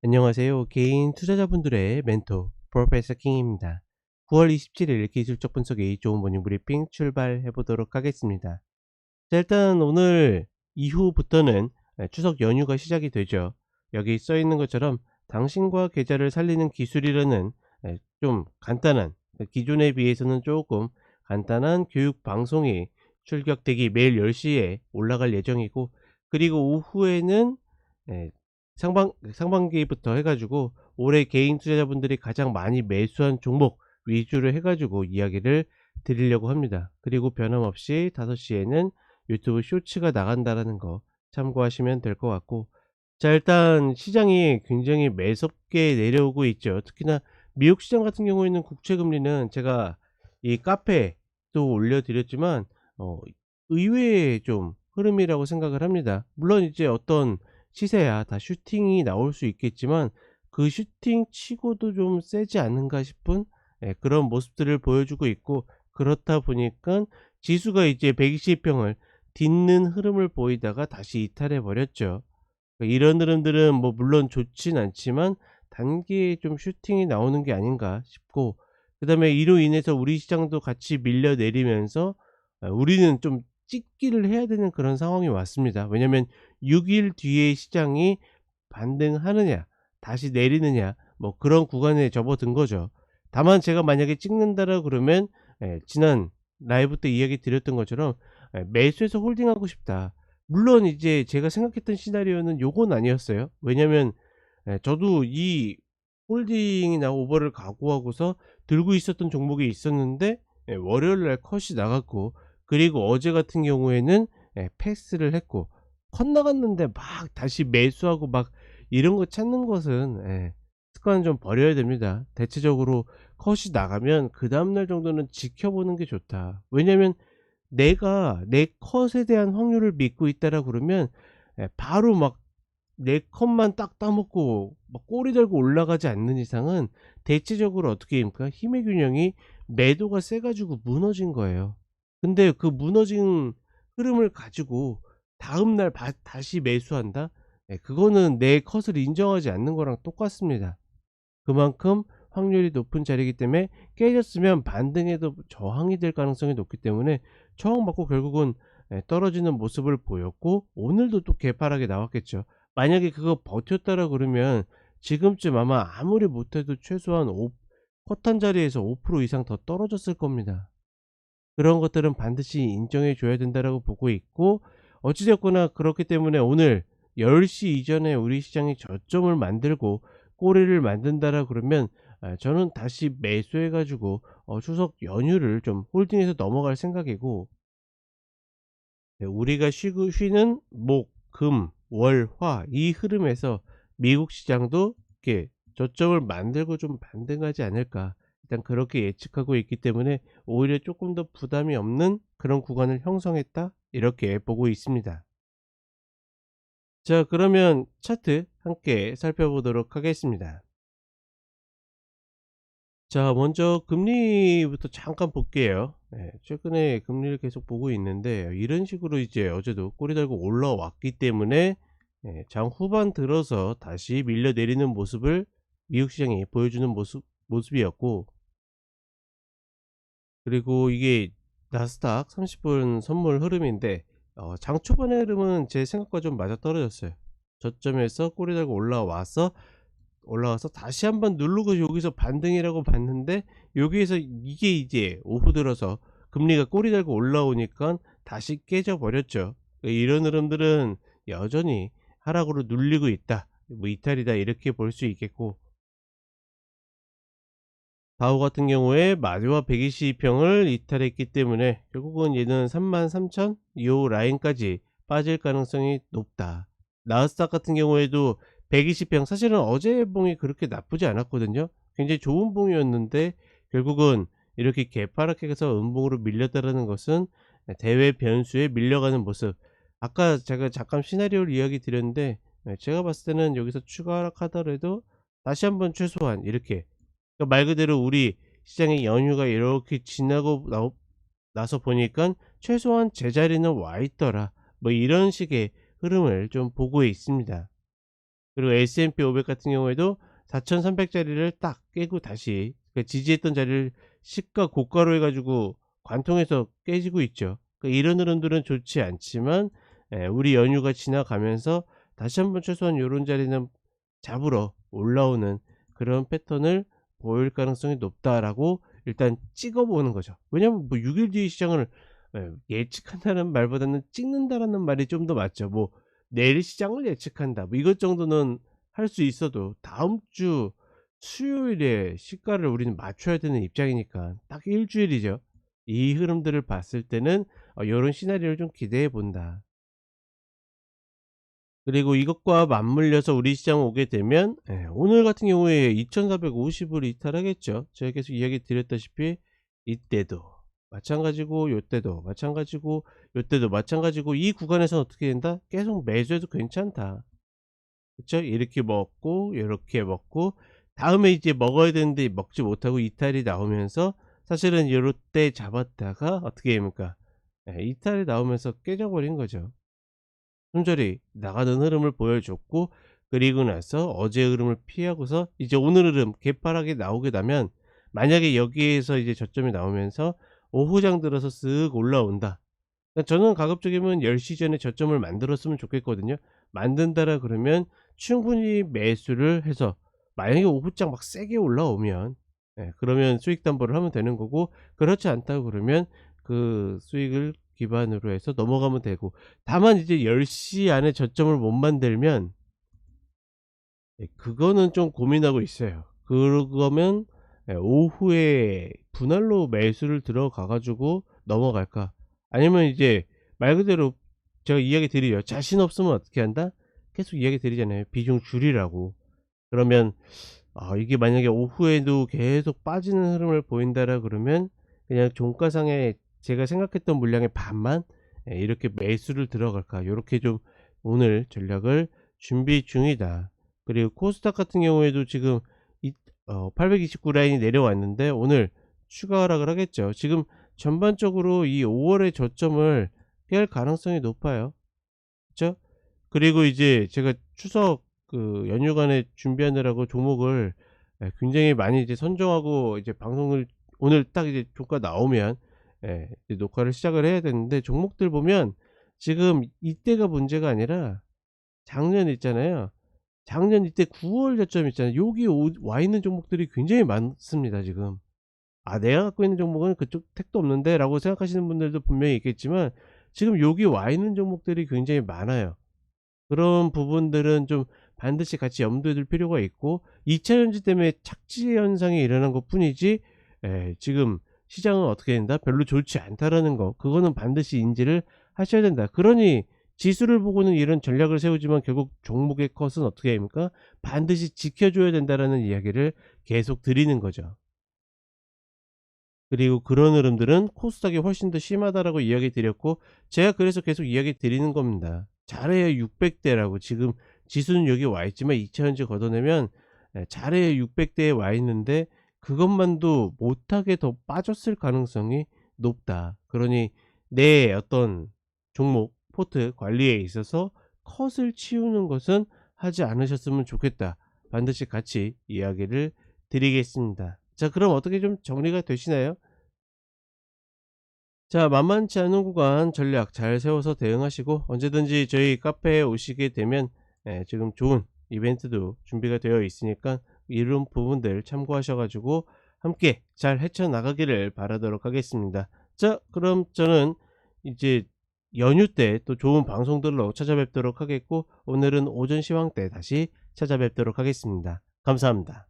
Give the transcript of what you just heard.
안녕하세요. 개인 투자자분들의 멘토 프로페서 킹입니다. 9월 27일 기술적 분석의 좋은 모닝 브리핑 출발해 보도록 하겠습니다. 자, 일단 오늘 이후부터는 추석 연휴가 시작이 되죠. 여기 써 있는 것처럼 당신과 계좌를 살리는 기술이라는 좀 간단한, 기존에 비해서는 조금 간단한 교육 방송이 출격되기 매일 10시에 올라갈 예정이고, 그리고 오후에는 예, 상반기부터 해가지고 올해 개인 투자자분들이 가장 많이 매수한 종목 위주로 해가지고 이야기를 드리려고 합니다. 그리고 변함없이 5시에는 유튜브 쇼츠가 나간다라는 거 참고하시면 될 것 같고, 자, 일단 시장이 굉장히 매섭게 내려오고 있죠. 특히나 미국 시장 같은 경우에는 국채 금리는 제가 이 카페도 올려드렸지만 의외의 좀 흐름이라고 생각을 합니다. 물론 이제 어떤 시세야 다 슈팅이 나올 수 있겠지만 그 슈팅 치고도 좀 세지 않은가 싶은 그런 모습들을 보여주고 있고, 그렇다 보니까 지수가 이제 120평을 딛는 흐름을 보이다가 다시 이탈해 버렸죠. 이런 흐름들은 뭐 물론 좋진 않지만 단기에 좀 슈팅이 나오는 게 아닌가 싶고, 그다음에 이로 인해서 우리 시장도 같이 밀려 내리면서 우리는 좀 찍기를 해야 되는 그런 상황이 왔습니다. 왜냐면 6일 뒤에 시장이 반등하느냐 다시 내리느냐 뭐 그런 구간에 접어든 거죠. 다만 제가 만약에 찍는다라 그러면 지난 라이브 때 이야기 드렸던 것처럼 매수해서 홀딩하고 싶다. 물론 이제 제가 생각했던 시나리오는 요건 아니었어요. 왜냐면 저도 이 홀딩이나 오버를 각오하고서 들고 있었던 종목이 있었는데 월요일 날 컷이 나갔고, 그리고 어제 같은 경우에는 패스를 했고, 컷 나갔는데 막 다시 매수하고 막 이런 거 찾는 것은 습관은 좀 버려야 됩니다. 대체적으로 컷이 나가면 그 다음날 정도는 지켜보는 게 좋다. 왜냐면 내가 내 컷에 대한 확률을 믿고 있다라 그러면 바로 막 내 컷만 딱 따먹고 막 꼬리 달고 올라가지 않는 이상은 대체적으로 어떻게 됩니까? 힘의 균형이 매도가 세 가지고 무너진 거예요. 근데 그 무너진 흐름을 가지고 다음날 다시 매수한다? 그거는 내 컷을 인정하지 않는 거랑 똑같습니다. 그만큼 확률이 높은 자리이기 때문에 깨졌으면 반등에도 저항이 될 가능성이 높기 때문에 저항받고 결국은 떨어지는 모습을 보였고, 오늘도 또 개파락이 나왔겠죠. 만약에 그거 버텼다라 그러면 지금쯤 아마 아무리 못해도 최소한 컷 한 자리에서 5% 이상 더 떨어졌을 겁니다. 그런 것들은 반드시 인정해 줘야 된다라고 보고 있고, 어찌 됐거나 그렇기 때문에 오늘 10시 이전에 우리 시장이 저점을 만들고 꼬리를 만든다라 그러면 저는 다시 매수해 가지고 추석 연휴를 좀 홀딩해서 넘어갈 생각이고, 우리가 쉬는 목, 금, 월, 화 이 흐름에서 미국 시장도 이렇게 저점을 만들고 좀 반등하지 않을까, 일단 그렇게 예측하고 있기 때문에 오히려 조금 더 부담이 없는 그런 구간을 형성했다, 이렇게 보고 있습니다. 자, 그러면 차트 함께 살펴보도록 하겠습니다. 자, 먼저 금리부터 잠깐 볼게요. 최근에 금리를 계속 보고 있는데 이런 식으로 이제 어제도 꼬리 달고 올라왔기 때문에 장 후반 들어서 다시 밀려 내리는 모습을 미국 시장이 보여주는 모습이었고, 그리고 이게 나스닥 30분 선물 흐름인데 장 초반의 흐름은 제 생각과 좀 맞아떨어졌어요. 저점에서 꼬리 달고 올라와서 다시 한번 누르고 여기서 반등이라고 봤는데, 여기에서 이게 이제 오후 들어서 금리가 꼬리 달고 올라오니까 다시 깨져 버렸죠. 이런 흐름들은 여전히 하락으로 눌리고 있다, 뭐 이탈이다, 이렇게 볼 수 있겠고, 다우 같은 경우에 마지막 120평을 이탈했기 때문에 결국은 얘는 33,000 요 라인까지 빠질 가능성이 높다. 나스닥 같은 경우에도 120평, 사실은 어제 봉이 그렇게 나쁘지 않았거든요. 굉장히 좋은 봉이었는데 결국은 이렇게 개파랗게 해서 음봉으로 밀렸다라는 것은 대외 변수에 밀려가는 모습. 아까 제가 잠깐 시나리오를 이야기 드렸는데 제가 봤을 때는 여기서 추가 하락하더라도 다시 한번 최소한 이렇게, 그러니까 말 그대로 우리 시장의 연휴가 이렇게 지나고 나서 보니까 최소한 제자리는 와 있더라, 뭐 이런 식의 흐름을 좀 보고 있습니다. 그리고 S&P 500 같은 경우에도 4,300 자리를 딱 깨고 다시 그 지지했던 자리를 시가 고가로 해 가지고 관통해서 깨지고 있죠. 이런 흐름들은 좋지 않지만 우리 연휴가 지나가면서 다시 한번 최소한 요런 자리는 잡으러 올라오는 그런 패턴을 보일 가능성이 높다라고 일단 찍어 보는 거죠. 왜냐면 뭐 6일 뒤의 시장을 예측한다는 말보다는 찍는다라는 말이 좀 더 맞죠. 뭐 내일 시장을 예측한다, 뭐 이것 정도는 할 수 있어도 다음 주 수요일에 시가를 우리는 맞춰야 되는 입장이니까 딱 일 주일이죠. 이 흐름들을 봤을 때는 요런 시나리오를 좀 기대해 본다. 그리고 이것과 맞물려서 우리 시장 오게 되면 오늘 같은 경우에 2,450을 이탈하겠죠. 제가 계속 이야기 드렸다시피 이때도 마찬가지고 요때도 마찬가지고 요때도 마찬가지고 이 구간에서는 어떻게 된다? 계속 매수해도 괜찮다. 그쵸? 이렇게 먹고 요렇게 먹고 다음에 이제 먹어야 되는데 먹지 못하고 이탈이 나오면서 사실은 요때 잡았다가 어떻게 됩니까? 이탈이 나오면서 깨져버린 거죠. 순절히 나가는 흐름을 보여줬고, 그리고 나서 어제 흐름을 피하고서 이제 오늘 흐름 개파락이 나오게 되면, 만약에 여기에서 이제 저점이 나오면서 오후장 들어서 쓱 올라온다. 그러니까 저는 가급적이면 10시 전에 저점을 만들었으면 좋겠거든요. 만든다라 그러면 충분히 매수를 해서, 만약에 오후장 막 세게 올라오면 그러면 수익 담보를 하면 되는 거고, 그렇지 않다고 그러면 그 수익을 기반으로 해서 넘어가면 되고, 다만 이제 10시 안에 저점을 못 만들면 그거는 좀 고민하고 있어요. 그러면 오후에 분할로 매수를 들어가 가지고 넘어갈까? 아니면 이제 말 그대로 제가 이야기 드리죠. 자신 없으면 어떻게 한다? 계속 이야기 드리잖아요. 비중 줄이라고. 그러면 이게 만약에 오후에도 계속 빠지는 흐름을 보인다라 그러면 그냥 종가상에 제가 생각했던 물량의 반만 이렇게 매수를 들어갈까, 요렇게 좀 오늘 전략을 준비 중이다. 그리고 코스닥 같은 경우에도 지금 829 라인이 내려왔는데 오늘 추가 하락을 하겠죠. 지금 전반적으로 이 5월의 저점을 깰 가능성이 높아요. 그쵸? 그리고 이제 제가 추석 그 연휴간에 준비하느라고 종목을 굉장히 많이 이제 선정하고 이제 방송을 오늘 딱 이제 종가 나오면 이제 녹화를 시작을 해야 되는데, 종목들 보면 지금 이때가 문제가 아니라 작년 있잖아요. 작년 이때 9월 저점 있잖아요. 여기 와 있는 종목들이 굉장히 많습니다 지금. '아 내가 갖고 있는 종목은 그쪽 택도 없는데.' 라고 생각하시는 분들도 분명히 있겠지만, 지금 여기 와 있는 종목들이 굉장히 많아요. 그런 부분들은 좀 반드시 같이 염두에 둘 필요가 있고, 2차 전지 때문에 착지 현상이 일어난 것뿐이지 지금 시장은 어떻게 된다? 별로 좋지 않다라는 거, 그거는 반드시 인지를 하셔야 된다. 그러니 지수를 보고는 이런 전략을 세우지만 결국 종목의 컷은 어떻게 됩니까? 반드시 지켜줘야 된다라는 이야기를 계속 드리는 거죠. 그리고 그런 흐름들은 코스닥이 훨씬 더 심하다라고 이야기 드렸고, 제가 그래서 계속 이야기 드리는 겁니다. 잘해야 600대라고. 지금 지수는 여기 와 있지만 2차전지 걷어내면 잘해야 600대에 와 있는데, 그것만도 못하게 더 빠졌을 가능성이 높다. 그러니 내 어떤 종목 포트 관리에 있어서 컷을 치우는 것은 하지 않으셨으면 좋겠다. 반드시 같이 이야기를 드리겠습니다. 자, 그럼 어떻게 좀 정리가 되시나요? 자, 만만치 않은 구간 전략 잘 세워서 대응하시고, 언제든지 저희 카페에 오시게 되면 지금 좋은 이벤트도 준비가 되어 있으니까 이런 부분들 참고하셔 가지고 함께 잘 헤쳐나가기를 바라도록 하겠습니다. 자, 그럼 저는 이제 연휴 때 또 좋은 방송들로 찾아뵙도록 하겠고, 오늘은 오전 시황 때 다시 찾아뵙도록 하겠습니다. 감사합니다.